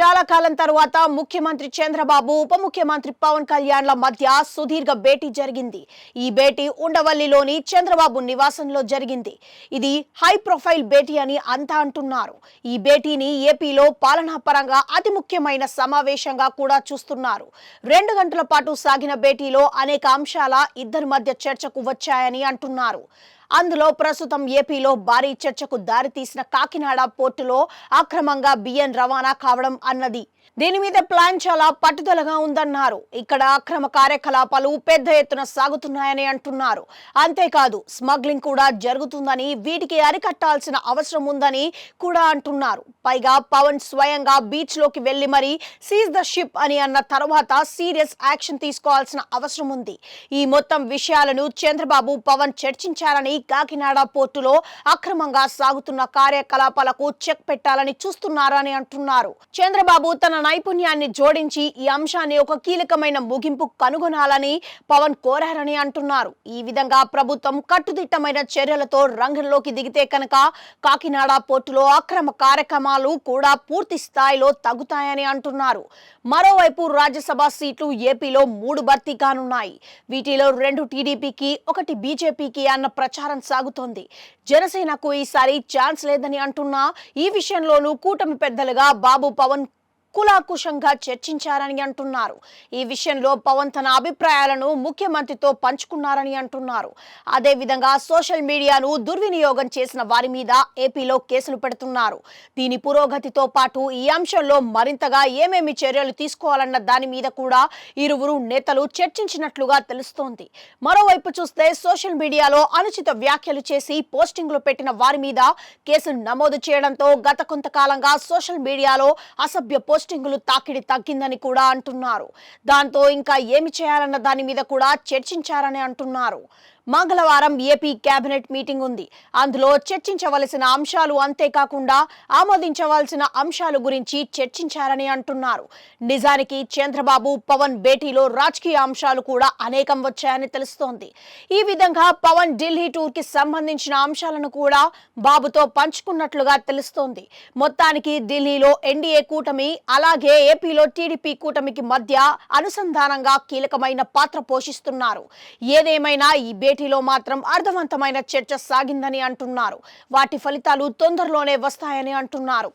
చాలా కాలం తర్వాత ముఖ్యమంత్రి చంద్రబాబు ఉప ముఖ్యమంత్రి పవన్ కళ్యాణ్ల మధ్య సుదీర్ఘ భేటీ జరిగింది. ఈ భేటీ ఉండవల్లిలోని చంద్రబాబు నివాసంలో జరిగింది. ఇది హై ప్రొఫైల్ భేటీ అని అంతా అంటున్నారు. ఈ భేటీని ఏపీలో పాలనా పరంగా అతి ముఖ్యమైన సమావేశంగా కూడా చూస్తున్నారు. 2 గంటల పాటు సాగిన భేటీలో అనేక అంశాల ఇద్దరి మధ్య చర్చకు వచ్చాయని అంటున్నారు. అందులో ప్రస్తుతం ఏపీలో భారీ చర్చకు దారితీసిన కాకినాడ పోర్టులో అక్రమంగా బియ్యం రవాణా కావడం అన్నది. దీని మీద ప్లాన్ చాలా పట్టుదలగా ఉందన్నారు. ఇక్కడ అక్రమ కార్యకలాపాలు పెద్ద ఎత్తున సాగుతున్నాయని అంటున్నారు. అంతేకాదు స్మగ్లింగ్ కూడా జరుగుతుందని, వీటికి అరికట్టాల్సిన అవసరం ఉందని కూడా అంటున్నారు. పైగా పవన్ స్వయంగా బీచ్ లోకి వెళ్లి మరీ సీజ్ ద షిప్ అని అన్న తర్వాత సీరియస్ యాక్షన్ తీసుకోవాల్సిన అవసరం ఉంది. ఈ మొత్తం విషయాలను చంద్రబాబు పవన్ చర్చించారని, కాకినాడ పోర్టులో అక్రమంగా సాగుతున్న కార్యకలాపాలకు చెక్ పెట్టాలని చూస్తున్నారని అంటున్నారు. చంద్రబాబు తన నైపుణ్యాన్ని జోడించి ఈ అంశాన్ని ఒక కీలకమైన ముగింపు కనుగొనాలని పవన్ కోరారని అంటున్నారు. ఈ విధంగా ప్రభుత్వం కట్టుదిట్టమైన చర్యలతో రంగంలోకి దిగితే కనుక కాకినాడ పోర్టులో అక్రమ కార్యక్రమాలు కూడా పూర్తి స్థాయిలో తగ్గుతాయని అంటున్నారు. మరోవైపు రాజ్యసభ సీట్లు ఏపీలో 3 భర్తీ కానున్నాయి. వీటిలో 2 టీడీపీకి, 1 బీజేపీకి అన్న ప్రచారం సాగుతోంది. జనసేనకు ఈసారి ఛాన్స్ లేదని అంటున్నా ఈ విషయంలోనూ కూటమి పెద్దలుగా బాబు పవన్ కులాకుశంగా చర్చించారని అంటున్నారు. ఈ విషయంలో పవన్ తన అభిప్రాయాలను ముఖ్యమంత్రితో పంచుకున్నారని అంటున్నారు. అదేవిధంగా సోషల్ మీడియాను దుర్వినియోగం చేసిన వారి మీద ఏపీలో కేసులు పెడుతున్నారు. దీని పురోగతితో పాటు ఈ అంశంలో మరింతగా ఏమేమి చర్యలు తీసుకోవాలన్న దాని మీద కూడా ఇరువురు నేతలు చర్చించినట్లుగా తెలుస్తోంది. మరోవైపు చూస్తే సోషల్ మీడియాలో అనుచిత వ్యాఖ్యలు చేసి పోస్టింగ్లు పెట్టిన వారి మీద కేసులు నమోదు చేయడంతో గత కొంతకాలంగా సోషల్ మీడియాలో అసభ్య పోస్టింగులు తాకిడి తగ్గిందని కూడా అంటున్నారు. దాంతో ఇంకా ఏమి చేయాలన్న దాని మీద కూడా చర్చించారని అంటున్నారు. మంగళవారం ఏపీ కేబినెట్ మీటింగ్ ఉంది. అందులో చర్చించవలసిన అంశాలు, అంతేకాకుండా ఆమోదించవలసిన అంశాల గురించి చర్చించారని అంటున్నారు. నిజానికి చంద్రబాబు పవన్ భేటీలో రాజకీయ అంశాలు కూడా అనేకం వచ్చాయని తెలుస్తోంది. ఈ విధంగా పవన్ ఢిల్లీ టూర్ కి సంబంధించిన అంశాలను కూడా బాబుతో పంచుకున్నట్లుగా తెలుస్తోంది. మొత్తానికి ఢిల్లీలో ఎన్డీఏ కూటమి, అలాగే ఏపీలో టీడీపీ కూటమికి మధ్య అనుసంధానంగా కీలకమైన పాత్ర పోషిస్తున్నారు. ఏదేమైనా ఈ భేటీలో మాత్రం అర్థవంతమైన చర్చ సాగిందని అంటున్నారు. వాటి ఫలితాలు తొందరలోనే వస్తాయని అంటున్నారు.